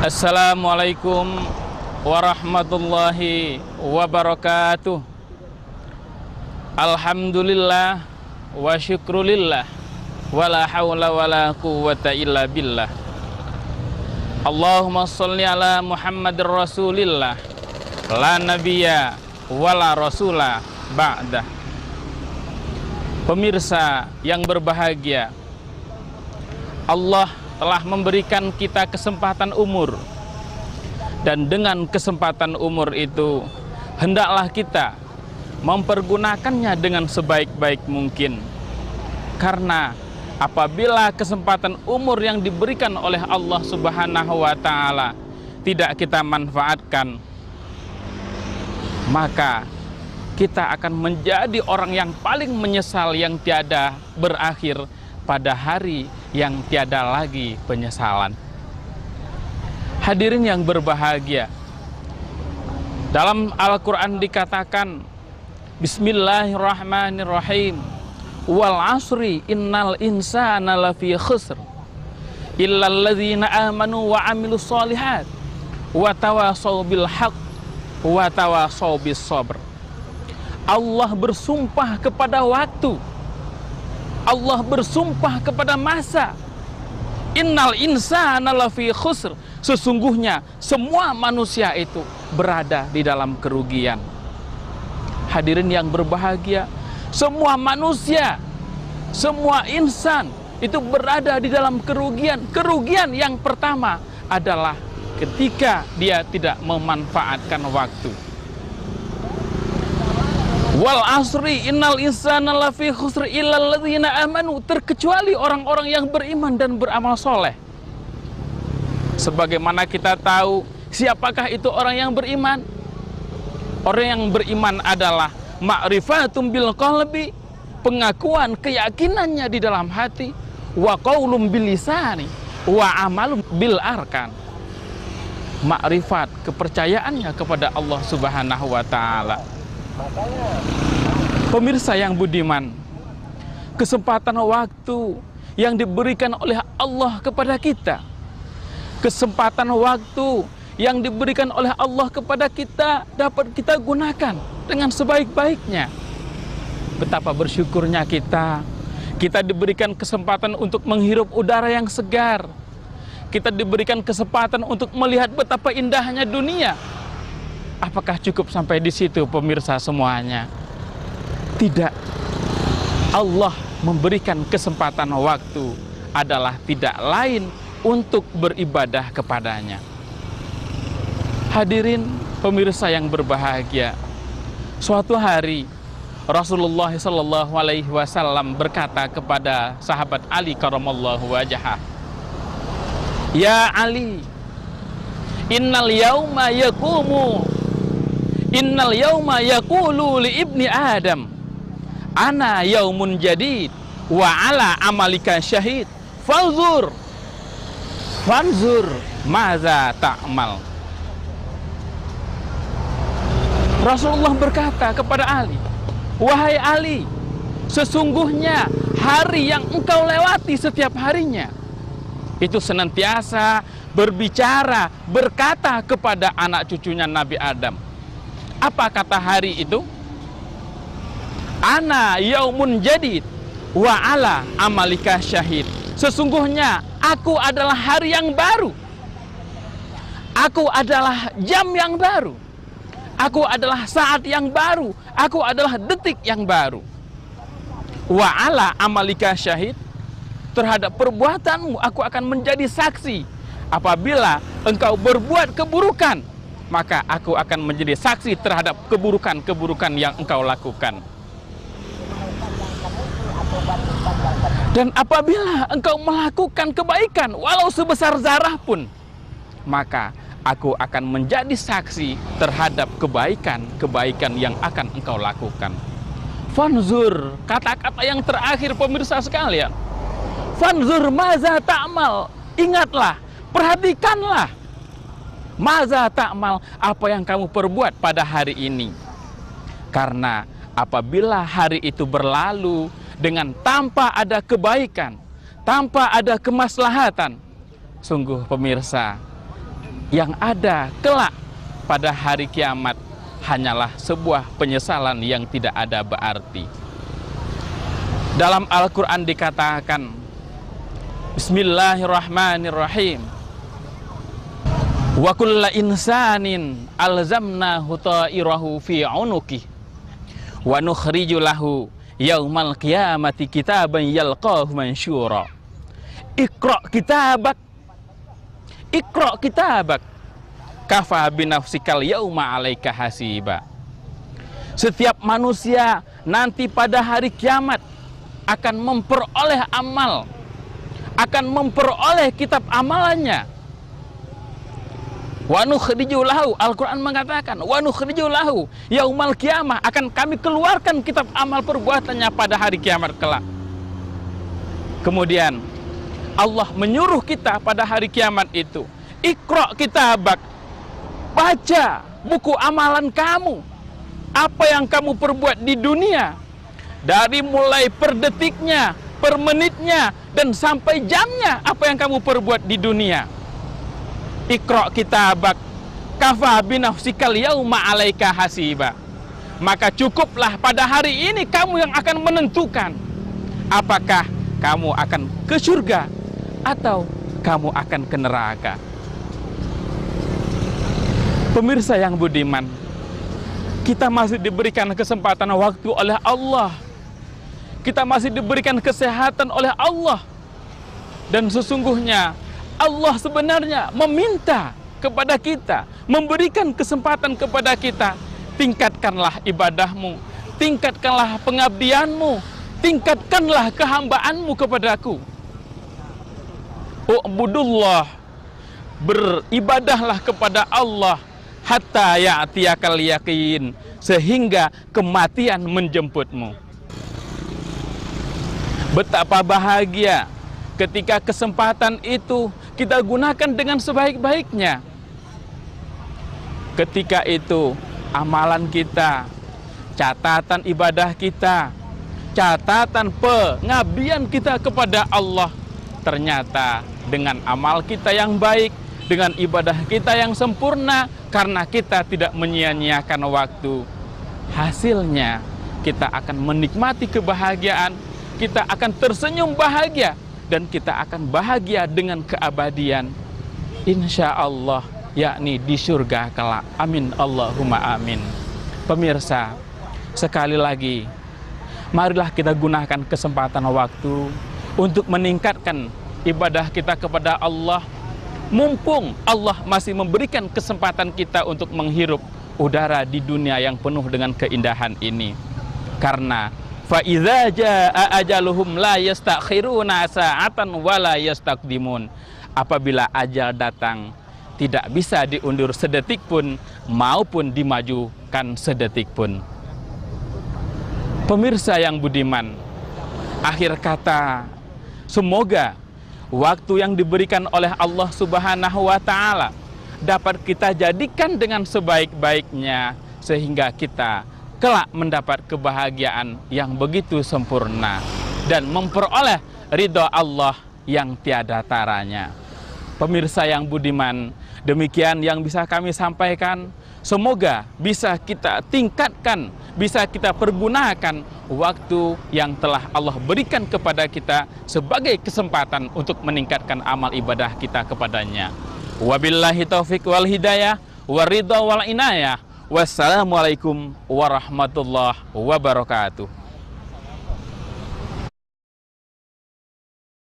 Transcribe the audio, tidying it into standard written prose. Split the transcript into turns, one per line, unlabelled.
Assalamualaikum warahmatullahi wabarakatuh. Alhamdulillah wa syukrulillah wala hawla wala quwwata illa billah. Allahumma sholli ala Muhammadir Rasulillah la nabiyya wala rasula ba'dah. Pemirsa yang berbahagia, Allah telah memberikan kita kesempatan umur, dan dengan kesempatan umur itu hendaklah kita mempergunakannya dengan sebaik-baik mungkin. Karena apabila kesempatan umur yang diberikan oleh Allah Subhanahu wa Ta'ala tidak kita manfaatkan, maka kita akan menjadi orang yang paling menyesal yang tiada berakhir pada hari yang tiada lagi penyesalan. Hadirin yang berbahagia, dalam Al-Quran dikatakan, Bismillahirrahmanirrahim, wal asri innal insana lafi khusr illal ladzina amanu wa amilus solihat wa tawasaw bil haqq wa tawasaw bis sabr. Allah bersumpah kepada waktu, Allah bersumpah kepada masa. Innal insana lafi khusr, sesungguhnya semua manusia itu berada di dalam kerugian. Hadirin yang berbahagia, semua manusia, semua insan itu berada di dalam kerugian. Kerugian yang pertama adalah ketika dia tidak memanfaatkan waktu. Wal asri innal insana lafi khusr illal ladzina amanu, terkecuali orang-orang yang beriman dan beramal soleh. Sebagaimana kita tahu, siapakah itu orang yang beriman? Orang yang beriman adalah ma'rifatum bil qalbi, pengakuan keyakinannya di dalam hati, wa qaulum bil lisani, wa amalum bil arkan. Ma'rifat, kepercayaannya kepada Allah Subhanahu wa Ta'ala. Pemirsa yang budiman, kesempatan waktu yang diberikan oleh Allah kepada kita, kesempatan waktu yang diberikan oleh Allah kepada kita dapat kita gunakan dengan sebaik-baiknya. Betapa bersyukurnya kita diberikan kesempatan untuk menghirup udara yang segar. Kita diberikan kesempatan untuk melihat betapa indahnya dunia. Apakah cukup sampai di situ pemirsa semuanya? Tidak. Allah memberikan kesempatan waktu adalah tidak lain untuk beribadah kepadanya. Hadirin pemirsa yang berbahagia, suatu hari Rasulullah SAW berkata kepada sahabat Ali karamallahu wajhah, Ya Ali, innal yauma yaqulu li ibni Adam, ana yaumun jadid wa ala amalika syahid fanzur maza ta'mal. Rasulullah berkata kepada Ali, wahai Ali, sesungguhnya hari yang engkau lewati setiap harinya itu senantiasa berbicara, berkata kepada anak cucunya Nabi Adam. Apa kata hari itu? Ana yaumun jadid wa ala amalika syahid. Sesungguhnya aku adalah hari yang baru, aku adalah jam yang baru, aku adalah saat yang baru, aku adalah detik yang baru. Wa ala amalika syahid, terhadap perbuatanmu aku akan menjadi saksi. Apabila engkau berbuat keburukan, maka aku akan menjadi saksi terhadap keburukan-keburukan yang engkau lakukan. Dan apabila engkau melakukan kebaikan walau sebesar zarah pun, maka aku akan menjadi saksi terhadap kebaikan-kebaikan yang akan engkau lakukan. Fanzur, kata-kata yang terakhir pemirsa sekalian. Fanzur maza ta'mal, ingatlah, perhatikanlah. Maza ta'mal, apa yang kamu perbuat pada hari ini. Karena apabila hari itu berlalu dengan tanpa ada kebaikan, tanpa ada kemaslahatan, sungguh pemirsa, yang ada kelak pada hari kiamat hanyalah sebuah penyesalan yang tidak ada berarti. Dalam Al-Quran dikatakan, Bismillahirrahmanirrahim, wa kulla insanin alzamnahu ta'irahu fi unuqih wa nukhriju lahu yaumal qiyamati kitaban yalqahu mansyura. Iqra kitabak kafa binafsikal yauma 'alaika hasiba. Setiap manusia nanti pada hari kiamat akan memperoleh amal, akan memperoleh kitab amalannya. Wa nukhriju lahu, Al-Quran mengatakan, wa nukhriju lahu yaumal qiyamah, akan kami keluarkan kitab amal perbuatannya pada hari kiamat kelak. Kemudian Allah menyuruh kita pada hari kiamat itu, Iqra kitabak, baca buku amalan kamu. Apa yang kamu perbuat di dunia, dari mulai per detiknya, per menitnya, dan sampai jamnya, apa yang kamu perbuat di dunia. Iqra kitabak kafa binafsikal yauma 'alaika hasiba. Maka cukuplah pada hari ini kamu yang akan menentukan apakah kamu akan ke surga atau kamu akan ke neraka. Pemirsa yang budiman, kita masih diberikan kesempatan waktu oleh Allah. Kita masih diberikan kesehatan oleh Allah. Dan sesungguhnya Allah sebenarnya meminta kepada kita, memberikan kesempatan kepada kita. Tingkatkanlah ibadahmu, tingkatkanlah pengabdianmu, tingkatkanlah kehambaanmu kepadaku. U'budullah, beribadahlah kepada Allah hatta ya'tiyakal yaqin, sehingga kematian menjemputmu. Betapa bahagia ketika kesempatan itu kita gunakan dengan sebaik-baiknya. Ketika itu amalan kita, catatan ibadah kita, catatan pengabdian kita kepada Allah, ternyata dengan amal kita yang baik, dengan ibadah kita yang sempurna, karena kita tidak menyia-nyiakan waktu, hasilnya kita akan menikmati kebahagiaan, kita akan tersenyum bahagia, dan kita akan bahagia dengan keabadian, insya Allah, yakni di surga kelak. Amin Allahumma amin. Pemirsa, sekali lagi, marilah kita gunakan kesempatan waktu untuk meningkatkan ibadah kita kepada Allah, mumpung Allah masih memberikan kesempatan kita untuk menghirup udara di dunia yang penuh dengan keindahan ini. Karena fa idza jaa ajaluhum la yastakhiruna sa'atan wa la yastaqdimun. Apabila ajal datang, tidak bisa diundur sedetik pun maupun dimajukan sedetik pun. Pemirsa yang budiman, akhir kata, semoga waktu yang diberikan oleh Allah Subhanahu wa Ta'ala dapat kita jadikan dengan sebaik-baiknya, sehingga kita kelak mendapat kebahagiaan yang begitu sempurna dan memperoleh ridha Allah yang tiada taranya. Pemirsa yang budiman, demikian yang bisa kami sampaikan. Semoga bisa kita tingkatkan, bisa kita pergunakan waktu yang telah Allah berikan kepada kita sebagai kesempatan untuk meningkatkan amal ibadah kita kepadanya. Wabillahi taufiq wal hidayah, waridha wal inayah. Wassalamualaikum warahmatullahi wabarakatuh.